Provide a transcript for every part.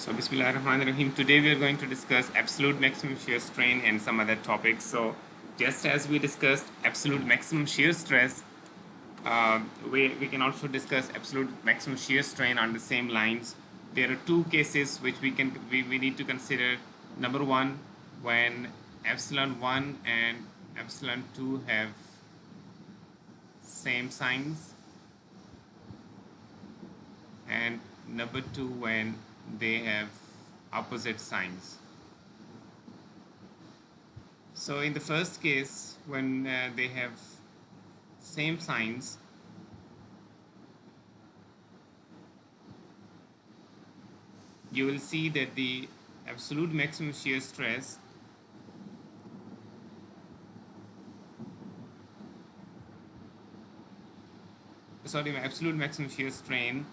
So Bismillahirrahmanirrahim. Today we are going to discuss absolute maximum shear strain and some other topics. So just as we discussed absolute maximum shear stress, we can also discuss absolute maximum shear strain on the same lines. There are two cases which we need to consider. Number one, when epsilon 1 and epsilon 2 have same signs, and number two, when they have opposite signs. So in the first case, when they have same signs, you will see that the absolute maximum shear stress absolute maximum shear strain,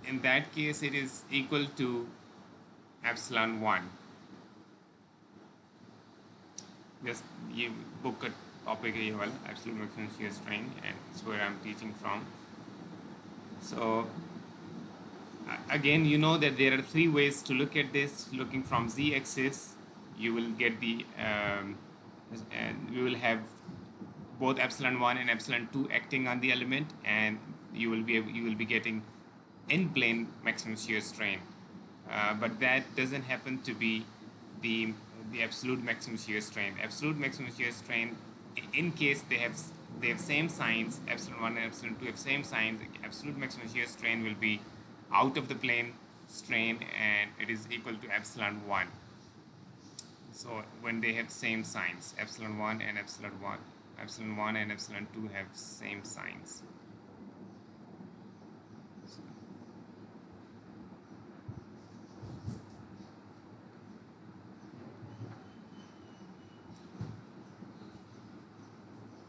in that case it is equal to epsilon 1. Just you book a topic here, well, absolute maximum shear strain, and it's where I'm teaching from. So again, you know that there are three ways to look at this. Looking from z-axis, you will get the and we will have both epsilon 1 and epsilon 2 acting on the element, and you will be getting in plane maximum shear strain, but that doesn't happen to be the absolute maximum shear strain. Absolute maximum shear strain, in case they have same signs, epsilon 1 and epsilon 2 have same signs, absolute maximum shear strain will be out of the plane strain, and it is equal to epsilon 1. So when they have same signs, epsilon 1 and epsilon 1, epsilon 1 and epsilon 2 have same signs.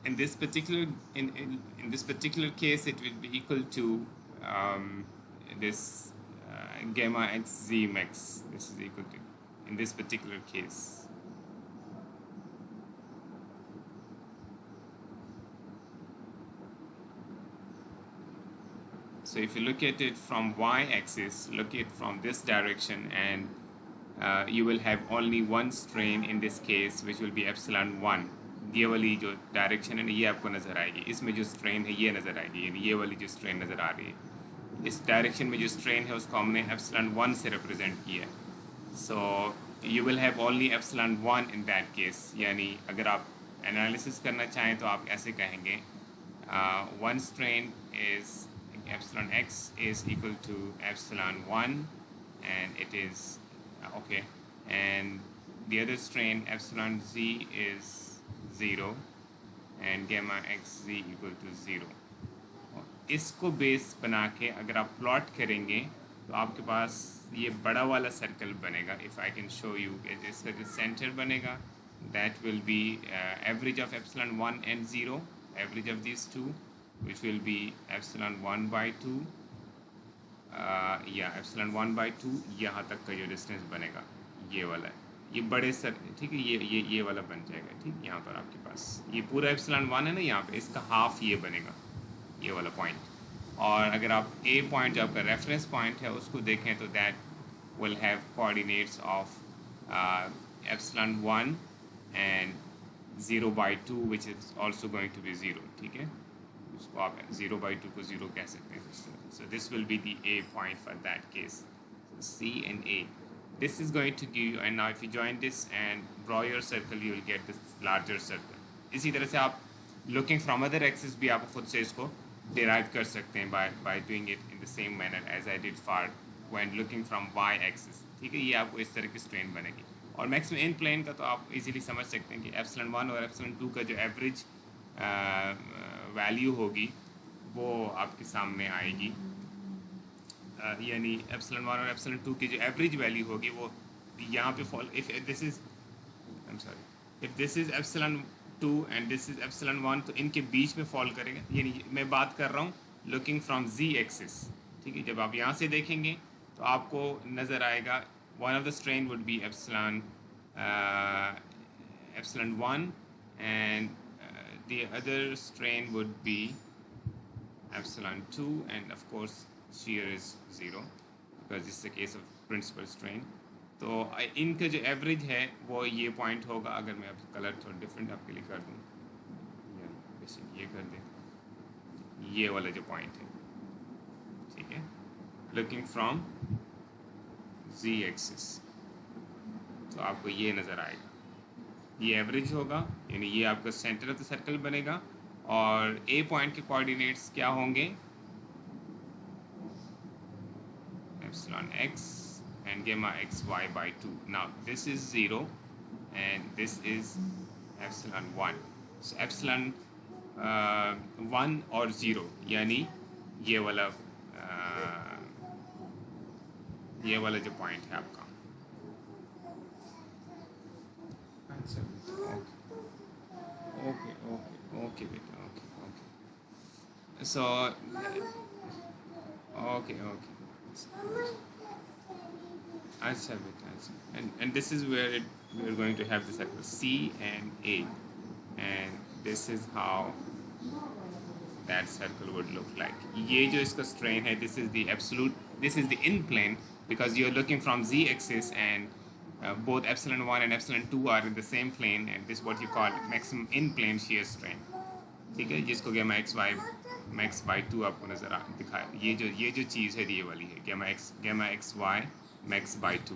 In this particular in this particular case, it will be equal to this gamma x z max. This is equal to, in this particular case. So if you look at it from y-axis, look at it from this direction, and you will have only one strain in this case, which will be epsilon 1. ये वाली जो direction है ना, ये आपको नज़र आएगी. इसमें जो स्ट्रेन है ये नज़र आएगी, यानी ये वाली जो स्ट्रेन नज़र आ रही है, इस डायरेक्शन में जो स्ट्रेन है उसको हमने epsilon 1 से रिप्रेजेंट किया है. So you will have only epsilon 1 in that case. यानी अगर आप एनालिसिस करना चाहें तो आप ऐसे कहेंगे, one strain is epsilon x is equal to epsilon 1, and it is okay, and the other strain epsilon z is 0 and gamma x z equal to 0. इसको बेस बना के अगर आप प्लॉट करेंगे तो आपके पास ये बड़ा वाला सर्कल बनेगा. If I can show you, इसका जो सेंटर बनेगा, that will be average of epsilon 1 and 0, average of these two, which will be epsilon 1 by 2, या epsilon 1 by 2. यहाँ तक का जो डिस्टेंस बनेगा ये वाला है, ये बड़े सर, ठीक है, ये वाला बन जाएगा. ठीक, यहाँ पर आपके पास ये पूरा epsilon 1 है ना, यहाँ पे इसका हाफ ये बनेगा, ये वाला पॉइंट. और अगर आप ए पॉइंट जो आपका रेफरेंस पॉइंट है उसको देखें तो that will have coordinates of epsilon 1 and 0 by 2, which is also going to be 0. ठीक है, उसको आप 0 by 2 को 0 कह सकते हैं. So this will be the A point for that case. So C and A. This is going to give you, and now if you join this and draw your circle, you will get this larger circle. इसी तरह से आप looking from other axis भी आप खुद से इसको derive कर सकते हैं by doing it in the same manner as I did for when looking from y axis. ठीक है, ये आपको इस तरह की strain बनेगी. और maximum in plane का तो आप easily समझ सकते हैं कि epsilon 1 और epsilon 2 का जो average वैल्यू होगी वो आपके सामने आएगी. यानी epsilon 1 और epsilon 2 की जो एवरेज वैल्यू होगी वो यहाँ पे fall. If this is if this is epsilon 2 and this is epsilon 1, तो इनके बीच में फॉल करेगा. यानी मैं बात कर रहा हूँ लुकिंग फ्रॉम z एक्सिस. ठीक है, जब आप यहाँ से देखेंगे तो आपको नज़र आएगा one of the strain would be epsilon 1, and the other strain would be epsilon 2, and of course shear is 0. Because it's the case of principal strain. तो इनका जो एवरेज है वो ये पॉइंट होगा। अगर मैं अब कलर थोड़ा डिफरेंट आपके लिए कर दूँ, जैसे ये कर दें, ये वाला जो पॉइंट है, ठीक है, लुकिंग फ्रॉम z एक्सिस, तो आपको ये नज़र आएगा, ये एवरेज होगा, यानी ये आपका सेंटर ऑफ द सर्कल बनेगा। और ए पॉइंट के कोऑर्डिनेट्स क्या होंगे, epsilon x and gamma xy by 2. Now this is 0 and this is epsilon 1. So epsilon 1 और 0 यानी ये वाला जो पॉइंट है आपका। ओके बेटा, ओके सो ओके अच्छा बेटा, अच्छा, and this is where we are going to have the circle C and A, and this is how that circle would look like. ये जो इसका strain है, this is the absolute, this is the in plane because you are looking from z axis and both epsilon 1 and epsilon 2 are in the same plane, and this is what you call maximum in plane shear strain, ठीक है, जिसको gamma xy max by 2 आपको नज़र दिखाया। ये जो चीज़ है ये वाली है gamma xy max by 2,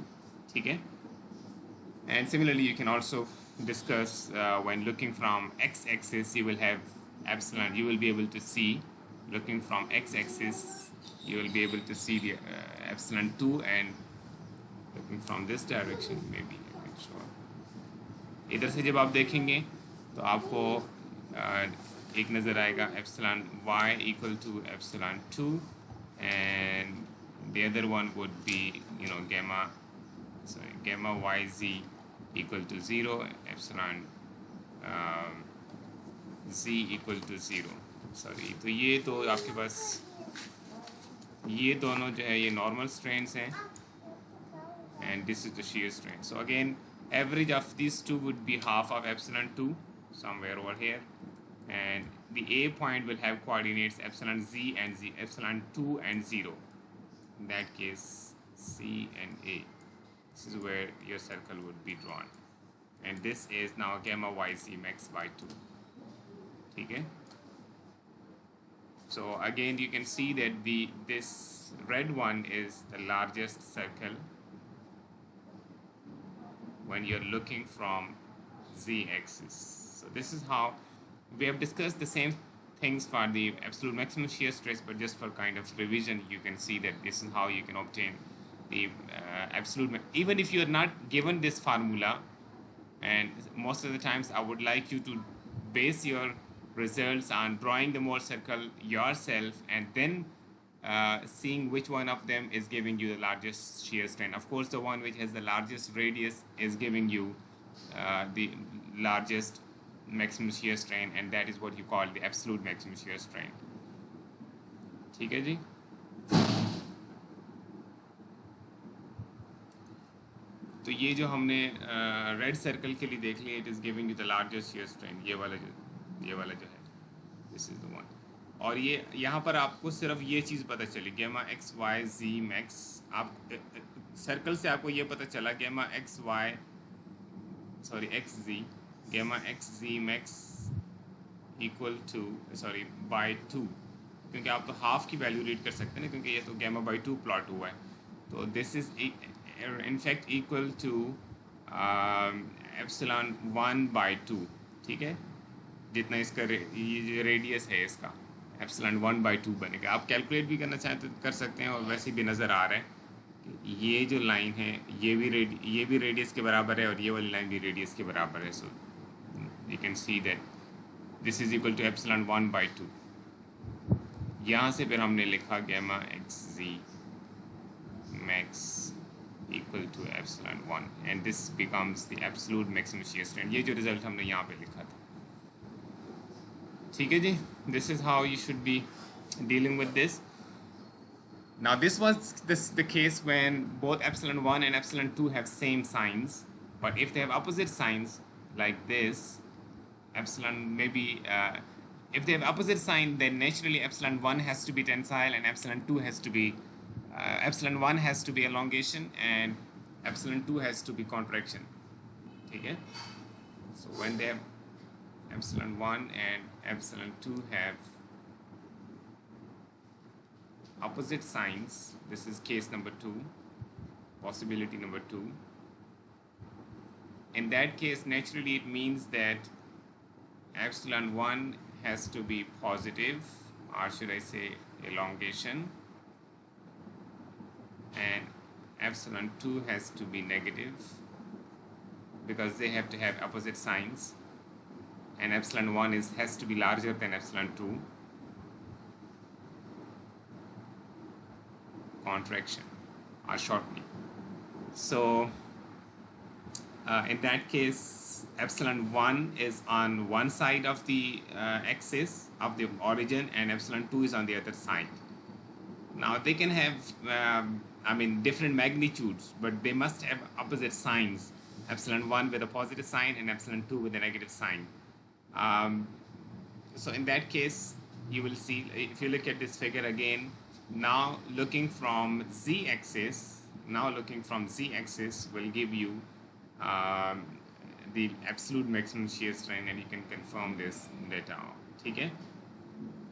ठीक है। And similarly you can also discuss when looking from x axis you will have epsilon, you will be able to see, looking from x axis you will be able to see the epsilon 2, and looking from this direction maybe I can show, इधर से जब आप देखेंगे तो आपको एक नज़र आएगा epsilon y equal to epsilon 2, and the other one would be gamma yz equal to 0, epsilon z equal to 0, sorry. तो ये तो आपके पास ये दोनों जो है ये नॉर्मल स्ट्रेन्स हैं, and this is the shear strain. So again average of these two would be half of epsilon 2 somewhere over here, and the A point will have coordinates epsilon z and z, epsilon 2 and 0, in that case C and A. This is where your circle would be drawn, and this is now gamma yz max by 2, ठीक है। So again you can see that this red one is the largest circle when you're looking from z axis. So this is how we have discussed the same things for the absolute maximum shear stress, but just for kind of revision you can see that this is how you can obtain the absolute, even if you're not given this formula, and most of the times I would like you to base your results on drawing the Mohr circle yourself and then seeing which one of them is giving you the largest shear strain. Of course the one which has the largest radius is giving you the largest maximum shear strain, and that is what you call the absolute maximum shear strain, ठीक है जी। तो ये जो हमने red circle के लिए देख लिया, it is giving you the largest shear strain, ये वाला जो है, दिस इज़ द वन। और ये यहाँ पर आपको सिर्फ ये चीज़ पता चली gamma x y z max, आप सर्कल से आपको ये पता चला gamma x z gamma x z max equal to by 2, क्योंकि आप तो हाफ की वैल्यू रीड कर सकते हैं ना, क्योंकि ये तो gamma by 2 प्लॉट हुआ है। तो this is in fact equal to epsilon 1 by 2, ठीक है, जितना इसका ये जो रेडियस है इसका epsilon 1 by 2 बनेगा। आप कैलकुलेट भी करना चाहें तो कर सकते हैं, और वैसे भी नज़र आ रहा है कि ये जो लाइन है ये भी रेडियस के बराबर है, और ये वाली लाइन भी रेडियस के बराबर है। So you can see that this is equal to epsilon 1 by 2। यहाँ से फिर हमने लिखा gamma x z max equal to epsilon 1, and this becomes the absolute maximum shear strain। ये जो रिजल्ट हमने यहाँ पे लिखा था, ठीक है जी। This is how you should be dealing with this. Now this was the case when both epsilon 1 and epsilon 2 have same signs, but if they have opposite signs like this, epsilon maybe if they have opposite sign, then naturally epsilon 1 has to be tensile and epsilon 2 has to be epsilon 1 has to be elongation and epsilon 2 has to be contraction. Okay, so when they have epsilon 1 and epsilon 2 have opposite signs, this is case number 2, possibility number 2. In that case, naturally it means that epsilon 1 has to be positive, or should I say elongation, and epsilon 2 has to be negative because they have to have opposite signs, and epsilon 1 has to be larger than epsilon 2, contraction or shortening. So in that case, epsilon 1 is on one side of the axis of the origin and epsilon 2 is on the other side. Now they can have different magnitudes, but they must have opposite signs, epsilon 1 with a positive sign and epsilon 2 with a negative sign. So in that case, you will see, if you look at this figure again, now looking from z-axis will give you the absolute maximum shear strain, and you can confirm this later on. ठीक है,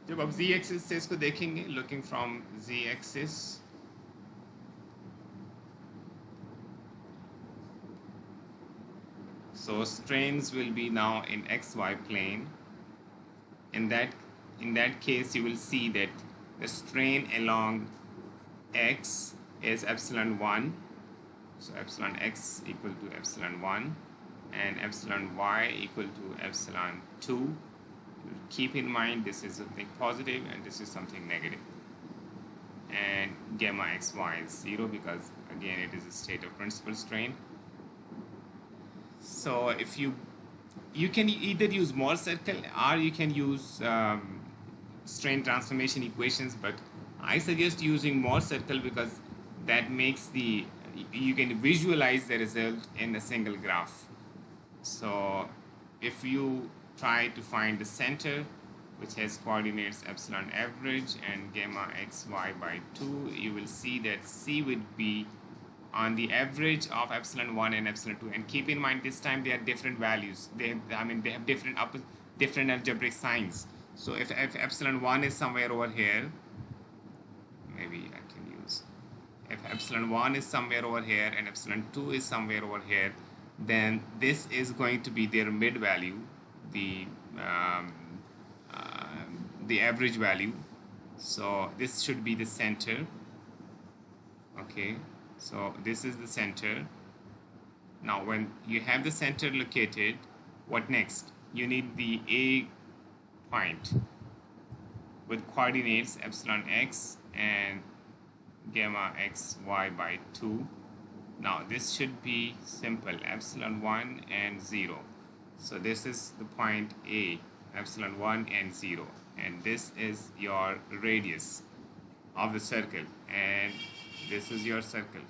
जब आप z axis से इसको देखेंगे, looking from z axis, so strains will be now in xy plane. In that case, you will see that the strain along x is epsilon 1, so epsilon x equal to epsilon 1 and epsilon y equal to epsilon 2. Keep in mind this is something positive and this is something negative, and gamma xy is 0 because again it is a state of principal strain. So if you can either use Mohr circle or you can use strain transformation equations, but I suggest using Mohr circle because that makes you can visualize the result in a single graph. So if you try to find the center, which has coordinates epsilon average and gamma xy by 2, you will see that C would be on the average of epsilon 1 and epsilon 2. And keep in mind, this time they are different values. They have different algebraic signs. So if epsilon 1 is somewhere over here, maybe I can use, if epsilon 1 is somewhere over here and epsilon 2 is somewhere over here, then this is going to be their mid value, the average value. So this should be the center. Okay, so this is the center. Now when you have the center located, what next? You need the A point with coordinates epsilon x and gamma xy by 2. Now this should be simple, epsilon 1 and 0. So this is the point A, epsilon 1 and 0, and this is your radius of the circle, and this is your circle.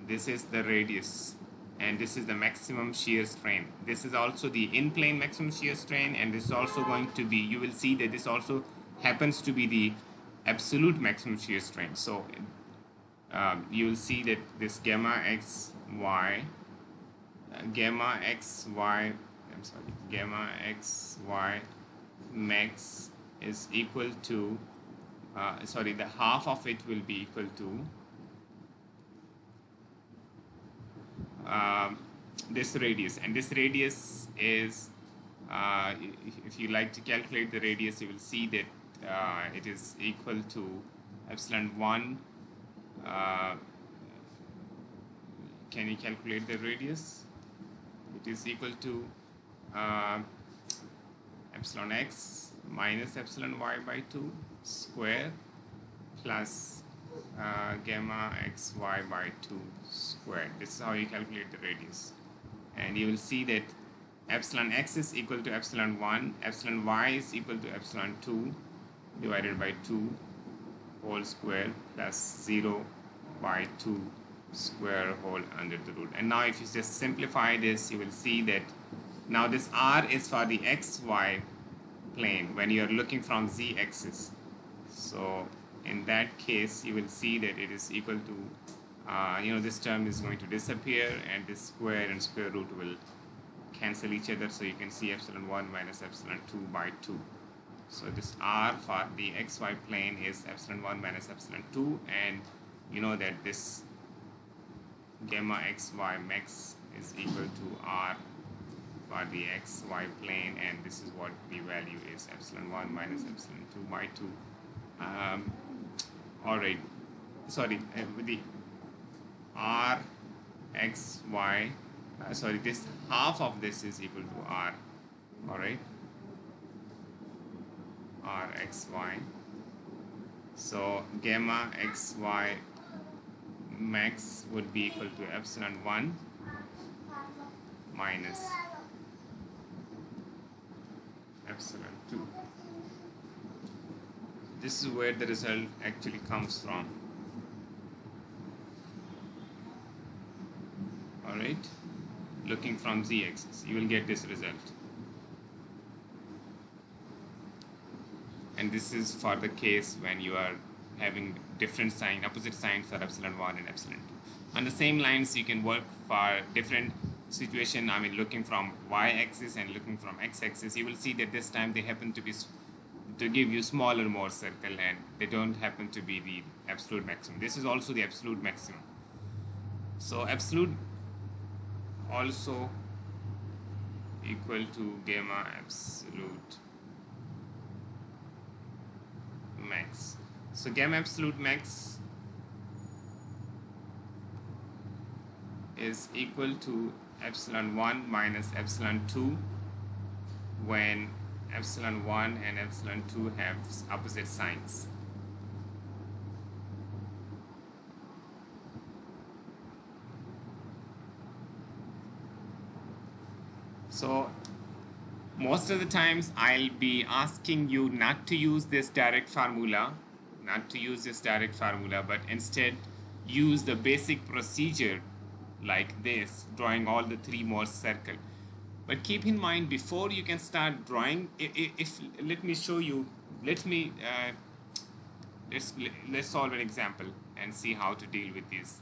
This is the radius, and this is the maximum shear strain. This is also the in-plane maximum shear strain, and this is also going to be, you will see that this also happens to be the absolute maximum shear strain. So you will see that this gamma xy max is equal to the half of it will be equal to this radius, and this radius is if you like to calculate the radius, you will see that it is equal to epsilon 1. Can you calculate the radius? It is equal to epsilon x minus epsilon y by 2 square plus gamma xy by 2 squared. This is how you calculate the radius, and you will see that epsilon x is equal to epsilon 1, epsilon y is equal to epsilon 2 divided by 2 whole square plus 0 by 2 square whole under the root. And now if you just simplify this, you will see that now this r is for the xy plane when you are looking from z axis. So in that case you will see that it is equal to this term is going to disappear and this square and square root will cancel each other, so you can see epsilon 1 minus epsilon 2 by 2. So this r for the xy plane is epsilon 1 minus epsilon 2, and you know that this gamma xy max is equal to r for the xy plane, and this is what the value is, epsilon 1 minus epsilon 2 by 2. Alright, sorry, with the r xy, sorry, this half of this is equal to r, alright, r xy. So gamma xy max would be equal to epsilon 1 minus epsilon 2. This is where the result actually comes from. Alright, looking from z-axis, you will get this result. And this is for the case when you are having different sign, opposite signs for epsilon 1 and epsilon 2. On the same lines, you can work for different situation. I mean, looking from y-axis and looking from x-axis, you will see that this time they happen to be to give you smaller more circle, and they don't happen to be the absolute maximum. This is also the absolute maximum. So absolute also equal to gamma absolute max. So gamma absolute max is equal to epsilon 1 minus epsilon 2 when epsilon 1 and epsilon 2 have opposite signs. So most of the times I'll be asking you not to use this direct formula, but instead use the basic procedure like this, drawing all the three more circle. But keep in mind, before you can start drawing, let me show you, let's solve an example and see how to deal with this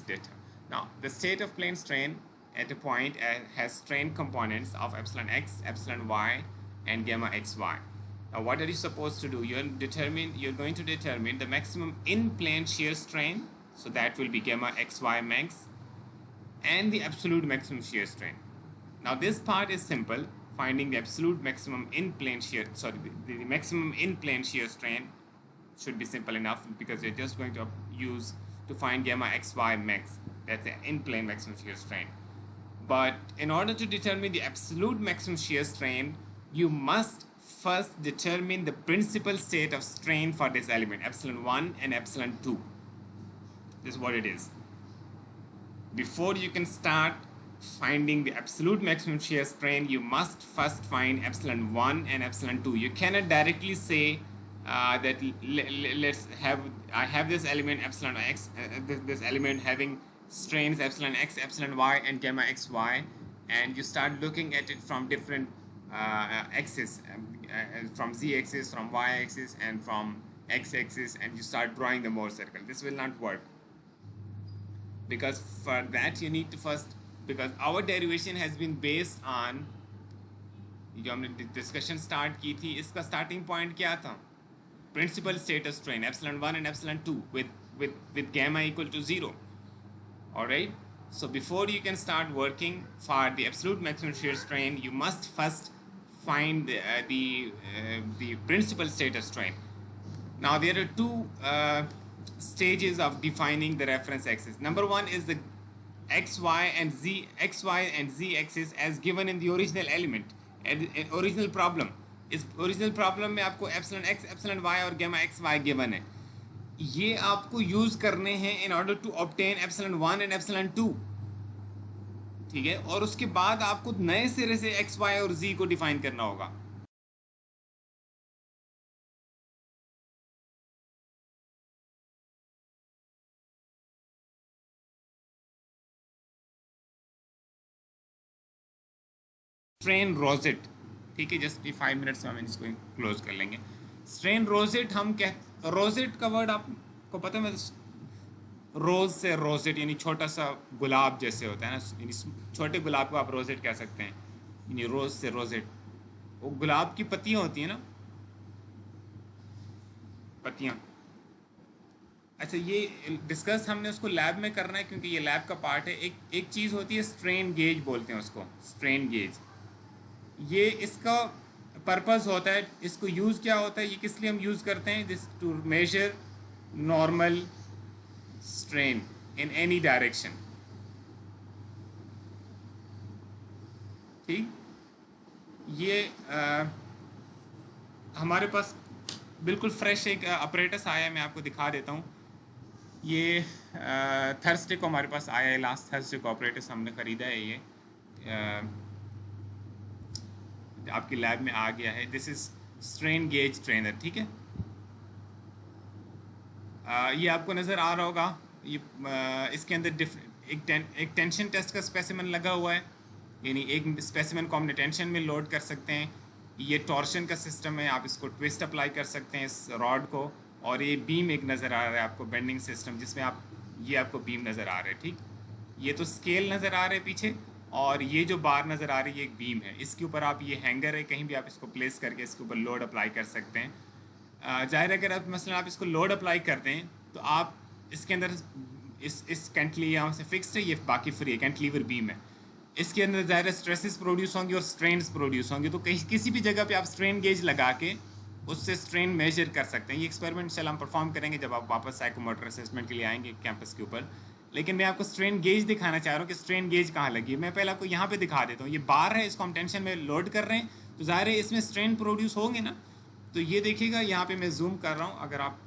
data. Now, the state of plane strain at a point has strain components of epsilon x, epsilon y, and gamma xy. Now, what are you supposed to do? You're going to determine the maximum in plane shear strain, so that will be gamma xy max, and the absolute maximum shear strain. Now this part is simple. Finding the absolute maximum in plane shear, the maximum in plane shear strain should be simple enough, because you're just going to use to find gamma xy max, that's the in plane maximum shear strain. But in order to determine the absolute maximum shear strain, you must first determine the principal state of strain for this element, epsilon 1 and epsilon 2. This is what it is. Before you can start finding the absolute maximum shear strain, you must first find epsilon 1 and epsilon 2. You cannot directly say that I have this element epsilon x, this element having strains epsilon x, epsilon y, and gamma xy, and you start looking at it from different axes, from z-axis, from y-axis, and from x-axis, and you start drawing the Mohr circle. This will not work, because for that you need to first, because our derivation has been based on, जो हमने discussion start की थी, इसका starting point क्या था? Principal state of strain, epsilon 1 and epsilon 2 with gamma equal to 0. Alright, so before you can start working for the absolute maximum shear strain, you must first find the principal state of strain. Now there are two stages of defining the reference axis. Number one is the xy and z axis as given in the original element and original problem. इस original problem में आपको epsilon x, epsilon y और gamma xy given है. ये आपको use करने हैं in order to obtain epsilon 1 and epsilon 2. ठीक है, और उसके बाद आपको नए सिरे से x, y और z को डिफाइन करना होगा. Strain rosette, ठीक है, जस्ट 5 मिनट्स में हम इसको क्लोज कर लेंगे। स्ट्रेन रोजेट हम क्या, रोजेट का वर्ड आपको पता है, रोज से रोजेट यानी छोटा सा गुलाब जैसे होता है ना, यानी छोटे गुलाब को आप रोजेट कह सकते हैं, यानी रोज से रोजेट, वो गुलाब की पत्तियां होती हैं ना, पत्तियां। अच्छा, ये डिस्कस हमने उसको लैब में करना है क्योंकि ये लैब का पार्ट है। एक चीज़ होती है स्ट्रेन गेज बोलते हैं उसको, स्ट्रेन गेज। ये इसका पर्पस होता है, इसको यूज़ क्या होता है, ये किस लिए हम यूज़ करते हैं, this to measure normal strain in any direction. ठीक, ये हमारे पास बिल्कुल फ्रेश एक अपरेटस आया है, मैं आपको दिखा देता हूँ। ये थर्सडे को हमारे पास आया है, लास्ट थर्सडे को ऑपरेटर्स हमने ख़रीदा है, ये आपकी लैब में आ गया है। This is strain gauge trainer, ठीक है। ये आपको नज़र आ रहा होगा, ये इसके अंदर एक टेंशन टेस्ट का स्पेसिमन लगा हुआ है, यानी एक स्पेसिमन को हमने टेंशन में लोड कर सकते हैं। ये टॉर्शन का सिस्टम है, आप इसको ट्विस्ट अप्लाई कर सकते हैं इस रॉड को। और ये बीम एक नज़र आ रहा है आपको, बेंडिंग सिस्टम, जिसमें आप, ये आपको बीम नज़र आ रहा है, ठीक। ये तो स्केल नज़र आ रहे हैं पीछे, और ये जो बार नज़र आ रही है एक बीम है। इसके ऊपर आप, ये हैंगर है, कहीं भी आप इसको प्लेस करके इसके ऊपर लोड अप्लाई कर सकते हैं। जाहिर है अगर आप मसलन आप इसको लोड अप्लाई करते हैं तो आप इसके अंदर इस कैंटिलीवर यहाँ से फिक्स्ड है, ये बाकी फ्री है, कैंटिलीवर बीम है। इसके अंदर ज़ाहिर स्ट्रेसेस प्रोड्यूस होंगे और स्ट्रेन्स प्रोड्यूस होंगे, तो कहीं किसी भी जगह पे आप स्ट्रेन गेज लगा के उससे स्ट्रेन मेजर कर सकते हैं। ये एक्सपेरिमेंट चल हम परफॉर्म करेंगे जब आप वापस साइकोमोटर असेसमेंट के लिए आएंगे कैंपस के ऊपर। लेकिन मैं आपको स्ट्रेन गेज दिखाना चाह रहा हूँ कि स्ट्रेन गेज कहाँ लगी है। मैं पहले आपको यहाँ पे दिखा देता हूँ, ये बार है, इसको हम टेंशन में लोड कर रहे हैं, तो ज़ाहिर है इसमें स्ट्रेन प्रोड्यूस होंगे ना। तो ये देखिएगा, यहाँ पे मैं जूम कर रहा हूँ, अगर आप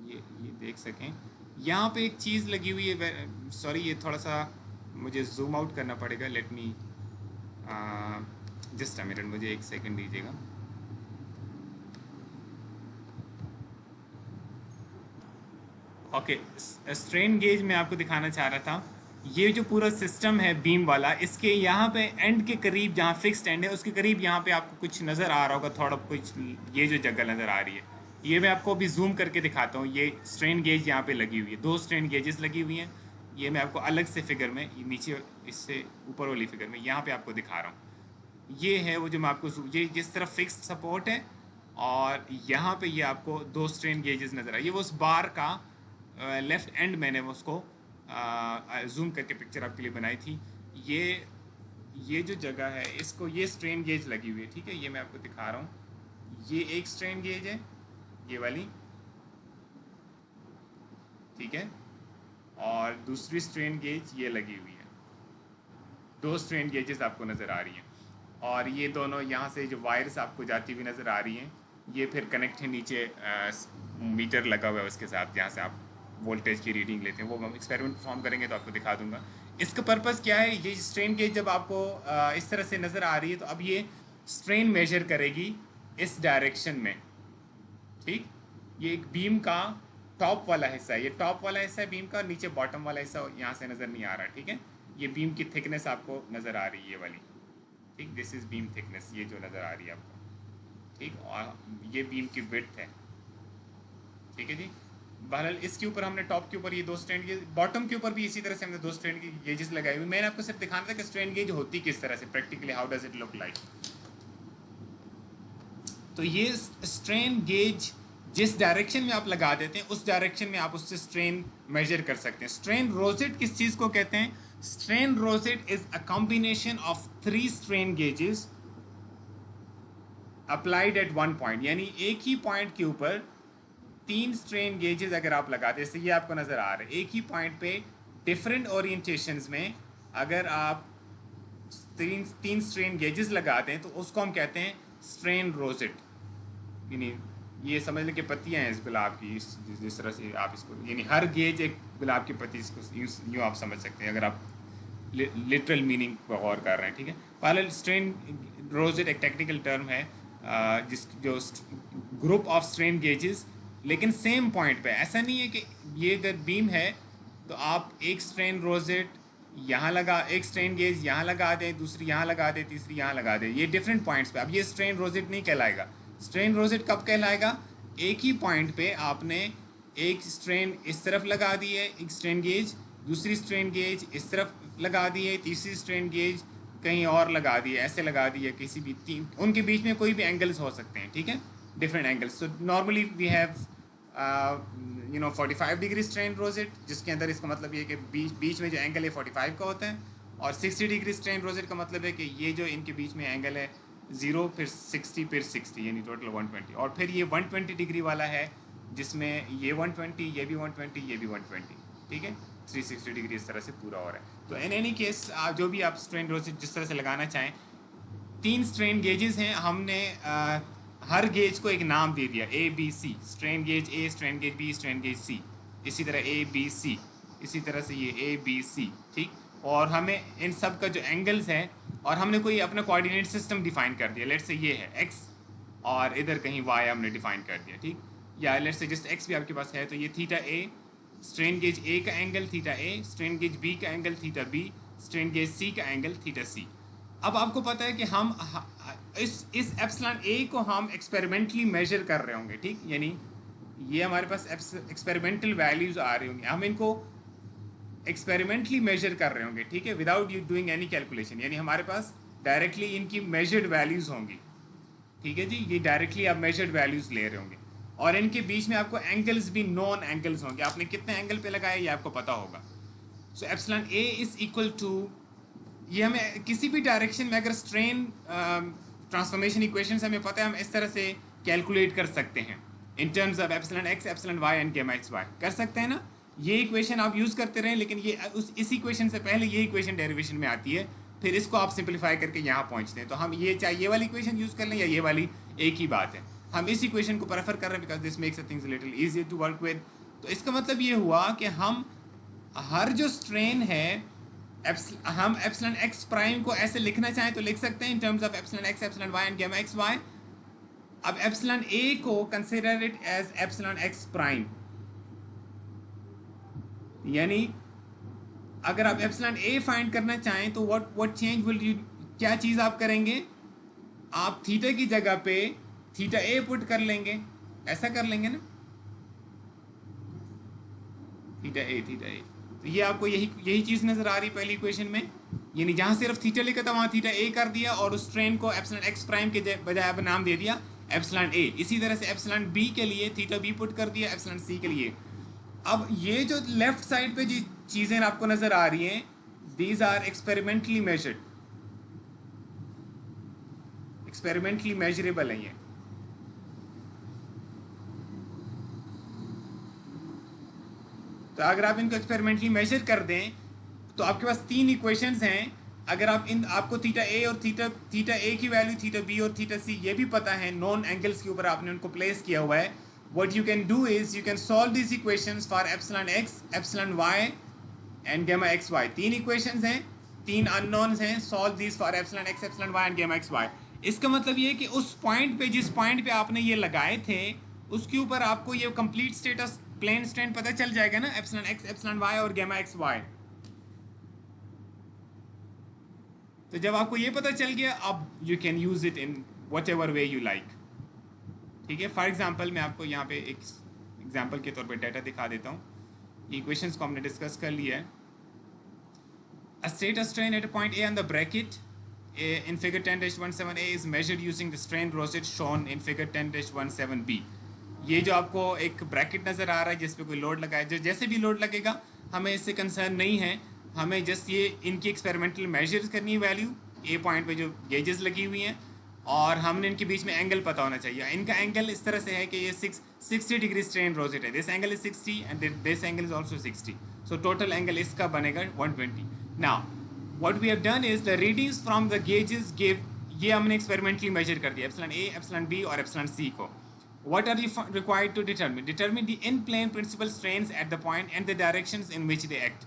ये देख सकें, यहाँ पे एक चीज़ लगी हुई है। सॉरी, ये थोड़ा सा मुझे जूम आउट करना पड़ेगा, let me just a minute, मुझे एक सेकंड दीजिएगा। ओके, स्ट्रेन गेज मैं आपको दिखाना चाह रहा था। ये जो पूरा सिस्टम है बीम वाला, इसके यहाँ पे एंड के करीब, जहाँ फिक्स्ड एंड है उसके करीब, यहाँ पे आपको कुछ नज़र आ रहा होगा, थोड़ा कुछ, ये जो जगह नज़र आ रही है, ये मैं आपको अभी जूम करके दिखाता हूँ। ये स्ट्रेन गेज यहाँ पे लगी हुई है, 2 स्ट्रेन गेजेस लगी हुई हैं। ये मैं आपको अलग से फिगर में, नीचे इससे ऊपर वाली फिगर में यहाँ पे आपको दिखा रहा हूँ। ये है वो जो मैं आपको, ये जिस तरफ फिक्स्ड सपोर्ट है, और यहाँ पे ये आपको 2 स्ट्रेन गेजेस नज़र आए। ये वो उस बार का लेफ़्ट एंड, मैंने वो उसको जूम करके पिक्चर आपके लिए बनाई थी। ये जो जगह है, इसको, ये स्ट्रेन गेज लगी हुई है, ठीक है। ये मैं आपको दिखा रहा हूँ, ये एक स्ट्रेन गेज है, ये वाली, ठीक है, और दूसरी स्ट्रेन गेज ये लगी हुई है। 2 स्ट्रेन गेजेस आपको नज़र आ रही हैं, और ये दोनों यहाँ से जो वायर्स आपको जाती हुई नज़र आ रही हैं, ये फिर कनेक्ट है नीचे, मीटर लगा हुआ है उसके साथ, जहाँ से आप वोल्टेज की रीडिंग लेते हैं। वो हम एक्सपेरिमेंट परफॉर्म करेंगे तो आपको दिखा दूंगा। इसका पर्पस क्या है, ये स्ट्रेन गेज जब आपको इस तरह से नज़र आ रही है, तो अब ये स्ट्रेन मेजर करेगी इस डायरेक्शन में, ठीक। ये एक बीम का टॉप वाला हिस्सा है, ये टॉप वाला हिस्सा है बीम का, नीचे बॉटम वाला हिस्सा यहाँ से नज़र नहीं आ रहा, ठीक है। ये बीम की थिकनेस आपको नज़र आ रही है, ये वाली, ठीक। दिस इज़ बीम थिकनेस, ये जो नज़र आ रही है आपको, ठीक। और ये बीम की विड्थ है, ठीक है जी। बहरहाल इसके ऊपर हमने, टॉप के ऊपर ये 2 स्ट्रेन गेज, बॉटम के ऊपर भी इसी तरह से हमने 2 स्ट्रेन गेजेस लगाई हुई। मैंने आपको सिर्फ दिखाना था कि स्ट्रेन गेज होती किस तरह से practically, how does it look like. तो ये स्ट्रेन गेज जिस डायरेक्शन में आप लगा देते हैं, उस डायरेक्शन में आप उससे स्ट्रेन मेजर कर सकते हैं। स्ट्रेन रोजेट किस चीज़ को कहते हैं? Strain rosette is a combination of 3 strain gauges applied at one point, यानी एक ही पॉइंट के ऊपर 3 स्ट्रेन गेजेस अगर आप लगाते हैं, जैसे ये आपको नज़र आ रहा है, एक ही पॉइंट पे डिफरेंट ओरिएंटेशंस में अगर आप 3 स्ट्रेन गेजेस लगाते हैं, तो उसको हम कहते हैं स्ट्रेन रोजेट। यानी ये समझ लें कि पत्तियाँ हैं इस गुलाब की, जिस तरह से आप इसको, यानी हर गेज एक गुलाब की पत्ती, इसको यूँ आप समझ सकते हैं अगर आप लिटरल मीनिंग पर गौर कर रहे हैं, ठीक है। पहले स्ट्रेन रोजेट एक टेक्निकल टर्म है, जो ग्रुप ऑफ स्ट्रेन गेजेस, लेकिन सेम पॉइंट पे। ऐसा नहीं है कि ये अगर बीम है तो आप एक स्ट्रेन रोजेट यहाँ लगा, एक स्ट्रेन गेज यहाँ लगा दें, दूसरी यहाँ लगा दें, तीसरी यहाँ लगा दें, ये डिफरेंट पॉइंट्स पे। अब ये स्ट्रेन रोजेट नहीं कहलाएगा। स्ट्रेन रोजेट कब कहलाएगा? एक ही पॉइंट पे आपने एक स्ट्रेन इस तरफ लगा दी है, एक स्ट्रेन गेज, दूसरी स्ट्रेन गेज इस तरफ लगा दी है, तीसरी स्ट्रेन गेज कहीं और लगा दी है, ऐसे लगा दी है, किसी भी तीन, उनके बीच में कोई भी एंगल्स हो सकते हैं, ठीक है, different angles. So normally we have 45 degree strain rosette, जिसके अंदर इसका मतलब ये कि बीच में जो एंगल है 45 का होता है, और 60 डिग्री स्ट्रेन रोजेट का मतलब है कि ये जो इनके बीच में एंगल है 0 फिर 60 फिर 60, यानी टोटल 120। और फिर ये 120 डिग्री वाला है जिसमें ये 120, ये भी 120, ये भी 120, ठीक है, 360 डिग्री इस तरह से पूरा हो रहा है। तो इन एनी केस जो भी आप स्ट्रेन रोजेट जिस तरह से लगाना चाहें, 3 स्ट्रेन गेजेस हैं, हमने हर गेज को एक नाम दे दिया, A B C, strain gauge A, strain gauge B, strain gauge C, इसी तरह ए बी सी, इसी तरह से ये ए बी सी, ठीक। और हमें इन सब का जो एंगल्स है, और हमने कोई अपना कोऑर्डिनेट सिस्टम डिफाइन कर दिया, लेट्स से ये है एक्स और इधर कहीं वाई हमने डिफाइन कर दिया, ठीक, या लेट्स से जस्ट एक्स भी आपके पास है, तो ये theta A, strain gauge A का angle theta A, strain gauge B का angle theta B, strain gauge C का एंगल थीटा सी। अब आपको पता है कि हम इस एप्सिलॉन ए को हम एक्सपेरिमेंटली मेजर कर रहे होंगे, ठीक, यानी ये हमारे पास एक्सपेरिमेंटल वैल्यूज आ रही होंगी, हम इनको एक्सपेरिमेंटली मेजर कर रहे होंगे, ठीक है, without you doing any calculation, यानी हमारे पास डायरेक्टली इनकी मेजर्ड वैल्यूज़ होंगी, ठीक है जी, ये डायरेक्टली आप मेजर्ड वैल्यूज़ ले रहे होंगे, और इनके बीच में आपको एंगल्स भी नॉन एंगल्स होंगे, आपने कितने एंगल पे लगाए ये आपको पता होगा। So epsilon A is equal to, ये हमें किसी भी डायरेक्शन में अगर स्ट्रेन ट्रांसफॉर्मेशन इक्वेशंस हमें पता है, हम इस तरह से कैलकुलेट कर सकते हैं in terms of epsilon x, epsilon y and gamma x y, कर सकते हैं ना। ये इक्वेशन आप यूज़ करते रहें, लेकिन ये इस इक्वेशन से पहले ये इक्वेशन डेरिवेशन में आती है, फिर इसको आप सिंप्लीफाई करके यहाँ पहुँचते हैं। तो हम ये चाहे ये वाली इक्वेशन यूज़ कर लें या ये वाली, एक ही बात है। हम इस इक्वेशन को प्रेफर कर रहे हैं because this makes things little easier to work with. तो इसका मतलब ये हुआ कि हम हर जो स्ट्रेन है, हम एप्सिलॉन एक्स प्राइम को ऐसे लिखना चाहें तो लिख सकते हैं in terms of epsilon x, epsilon y and gamma x y. अब एप्सिलॉन ए को consider it as epsilon x prime, यानी अगर आप एप्सिलॉन ए फाइंड करना चाहें तो व्हाट चेंज विल यू, क्या चीज़ आप करेंगे, आप थीटा की जगह पे थीटा ए पुट कर लेंगे, ऐसा कर लेंगे ना, थीटा ए थीटा ए। तो ये आपको यही चीज़ नज़र आ रही पहली इक्वेशन में, यानी जहाँ सिर्फ थीटा लिखा था वहाँ थीटा ए कर दिया, और उस ट्रेन को एप्सिलॉन एक्स प्राइम के बजाय अब नाम दे दिया एप्सिलॉन ए। इसी तरह से एप्सिलॉन बी के लिए थीटा बी पुट कर दिया, एप्सिलॉन सी के लिए। अब ये जो लेफ्ट साइड पे जी चीज़ें आपको नज़र आ रही हैं, these are experimentally measured, experimentally measurable है ये। तो अगर आप इनको एक्सपेरिमेंटली मेजर कर दें तो आपके पास 3 इक्वेशंस हैं। अगर आप आपको थीटा ए और थीटा ए की वैल्यू, थीटा बी और थीटा सी ये भी पता है, नॉन एंगल्स के ऊपर आपने उनको प्लेस किया हुआ है, what you can do is you can solve these equations for epsilon x, epsilon y and gamma xy। 3 equations हैं, 3 unknowns हैं, solve these for epsilon x, epsilon y and gamma xy। इसका मतलब ये है कि उस पॉइंट पे, जिस पॉइंट पे आपने ये लगाए थे, उसके ऊपर आपको ये कंप्लीट स्टेटस प्लेन स्ट्रेन पता चल जाएगा ना, एप्सिलॉन एक्स, एप्सिलॉन वाई और गामा एक्स वाई। तो जब आपको ये पता चल गया, अब you can use it in what ever way you like, ठीक है। फॉर एग्जाम्पल मैं आपको यहाँ पे एक एग्जाम्पल के तौर पे डाटा दिखा देता हूँ। इक्वेशंस को हमने डिस्कस कर लिया है। A state of strain at a point A on the bracket in figure 10-17A is measured using the strain rosette shown in figure 10-17B। ये जो आपको एक ब्रैकेट नज़र आ रहा है जिस पे कोई लोड लगा है, जो जैसे भी लोड लगेगा हमें इससे कंसर्न नहीं है, हमें जस्ट ये इनकी एक्सपेरिमेंटल मेजर्स करनी है वैल्यू, ए पॉइंट पे जो गेजेस लगी हुई हैं, और हमने इनके बीच में एंगल पता होना चाहिए। इनका एंगल इस तरह से है कि ये 60 डिग्री स्ट्रेन रोजेट है, this angle is 60 and this angle is also 60, so total angle इसका बनेगा 120। Now what we have done is the readings from the gauges give, ये हमने एक्सपेरिमेंटली मेजर कर दिया एप्सिलॉन ए, एप्सिलॉन बी और epsilon c को। What are you required to determine? Determine the in-plane principal strains at the point and the directions in which they act।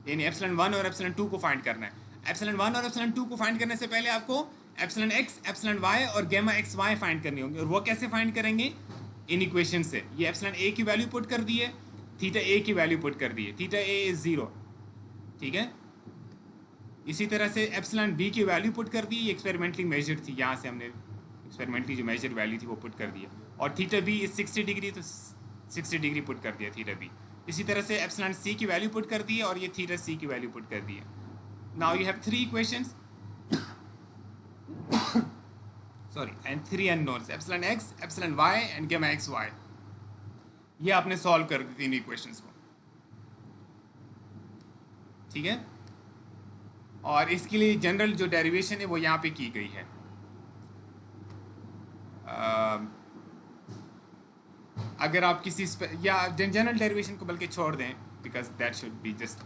यानी epsilon 1 और epsilon 2 को find करना है। Epsilon 1 और epsilon 2 को find करने से पहले आपको एप्सिलॉन एक्स, एप्सिलॉन वाई और गामा एक्स वाई फाइंड करनी होंगी, और वो कैसे फाइंड करेंगे, इन इक्वेशन से। ये एप्सिलॉन ए की वैल्यू पुट कर दी है, थीटा ए की वैल्यू पुट कर दी है, थीटा ए इज 0, ठीक है। इसी तरह से एप्सिलॉन बी की वैल्यू पुट कर दी, एक्सपेरिमेंटली मेजर थी, यहाँ से हमने एक्सपेरिमेंटली जो मेजर वैल्यू थी वो पुट कर दिया, और थीटा बी इज 60 डिग्री, तो 60 डिग्री पुट कर दिया थीटा बी। इसी तरह से एप्सिलॉन सी की वैल्यू पुट कर दी है और ये थीटा सी की वैल्यू पुट कर दी है। Now you have 3 equations, sorry, and 3 unknowns, epsilon x, epsilon y and gamma x y. ये आपने सॉल्व कर दी तीन इक्वेशंस को, ठीक है। और इसके लिए जनरल जो डेरिवेशन है वो यहाँ पे की गई है। अगर आप किसी या जनरल डेरिवेशन को बल्कि छोड़ दें, because that should be just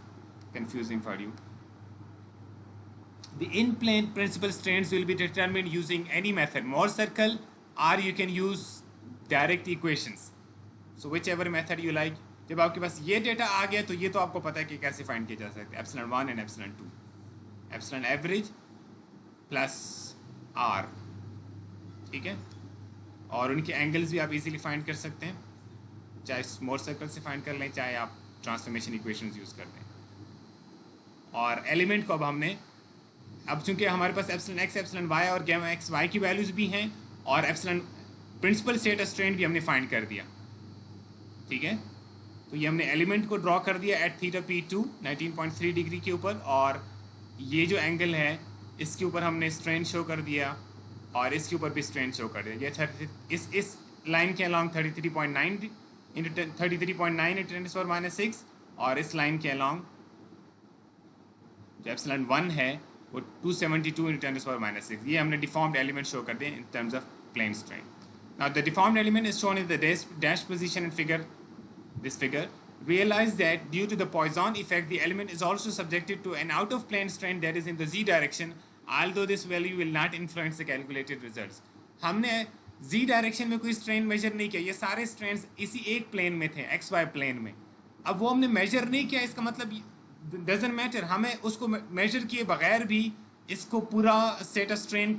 confusing for you. The in-plane principal strains will be determined using any method, Mohr circle, or you can use direct equations. So whichever method you like. जब आपके पास ये data आ गया तो ये तो आपको पता है कि कैसे फाइंड किया जा सकता है, epsilon 1 and epsilon 2, epsilon average plus r, ठीक है। और उनके एंगल्स भी आप इजीली फाइंड कर सकते हैं, चाहे मोर सर्कल से फाइंड कर लें, चाहे आप ट्रांसफॉर्मेशन इक्वेशंस यूज़ कर लें। और एलिमेंट को अब हमने, अब चूंकि हमारे पास एप्सिलॉन एक्स, एप्सिलॉन वाई और गामा एक्स वाई की वैल्यूज़ भी हैं, और एप्सिलॉन प्रिंसिपल स्टेट स्ट्रेन भी हमने फाइंड कर दिया, ठीक है। तो ये हमने एलिमेंट को ड्रॉ कर दिया एट थीटा P2 19.3 डिग्री के ऊपर, और ये जो एंगल है इसके ऊपर हमने स्ट्रेन शो कर दिया, और इसके ऊपर भी स्ट्रेन शो कर दिया। ये इस लाइन के अलॉन्ग 33.9 इंटू 10⁻⁻6, और इस लाइन के अलॉन्ग जो एप्सिलॉन 1 है वो 272 इंटू 10⁻⁻6। ये हमने डिफॉर्म्ड एलिमेंट शो कर दिए in terms of plane strain. Now the deformed element is shown in the dash position in figure, this figure. Realize that due to the Poisson effect, the element is also subjected to an out of plane strain that is in the z direction, although this value will not influence the calculated results. हमने z direction में कोई strain major नहीं किया, ये सारे strains इसी एक plane में थे, एक्स वाई प्लेन में। अब वो हमने मेजर नहीं किया, इसका मतलब डजंट मैटर, हमें उसको मेजर किए बगैर भी इसको पूरा सेट स्ट्रेन,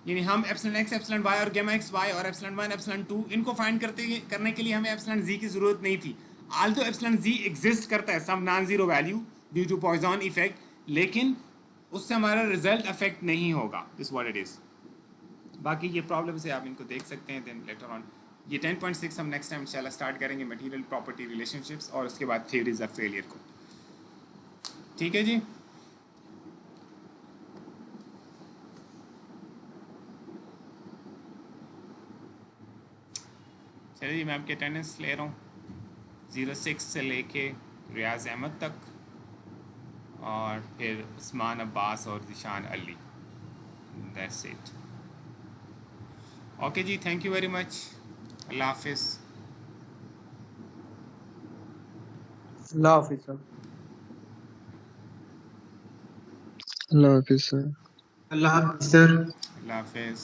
यानी हम एप्सिलॉन एक्स, एप्सिलॉन वाई और गामा एक्स वाई और एप्सिलॉन 1, एप्सिलॉन 2 इनको फाइंड करने के लिए हमें एप्सिलॉन जी की ज़रूरत नहीं थी। आल्दो एप्सिलॉन जी एग्जिस्ट करता है some non zero value due to Poisson effect, लेकिन उससे हमारा रिजल्ट अफेक्ट नहीं होगा, दिस व्हाट इट इज़। बाकी ये प्रॉब्लम्स है, आप इनको देख सकते हैं। देन लेटर ऑन ये 10.6 हम नेक्स्ट टाइम इंशाल्लाह स्टार्ट करेंगे, मटेरियल प्रॉपर्टी रिलेशनशिप्स, और उसके बाद थियरीज ऑफ फेलियर को, ठीक है जी। चलिए जी, मैं आपकी अटेंडेंस ले रहा हूँ 06 से लेके रियाज अहमद तक, और फिर उस्मान अब्बास और Zeeshan Ali, that's it. Okay जी, थैंक यू वेरी मच, अल्लाह हाफिज़। अल्लाह हाफिज़ सर। अल्लाह हाफिज़ सर। अल्लाह हाफिज़ सर। अल्लाह हाफिज़।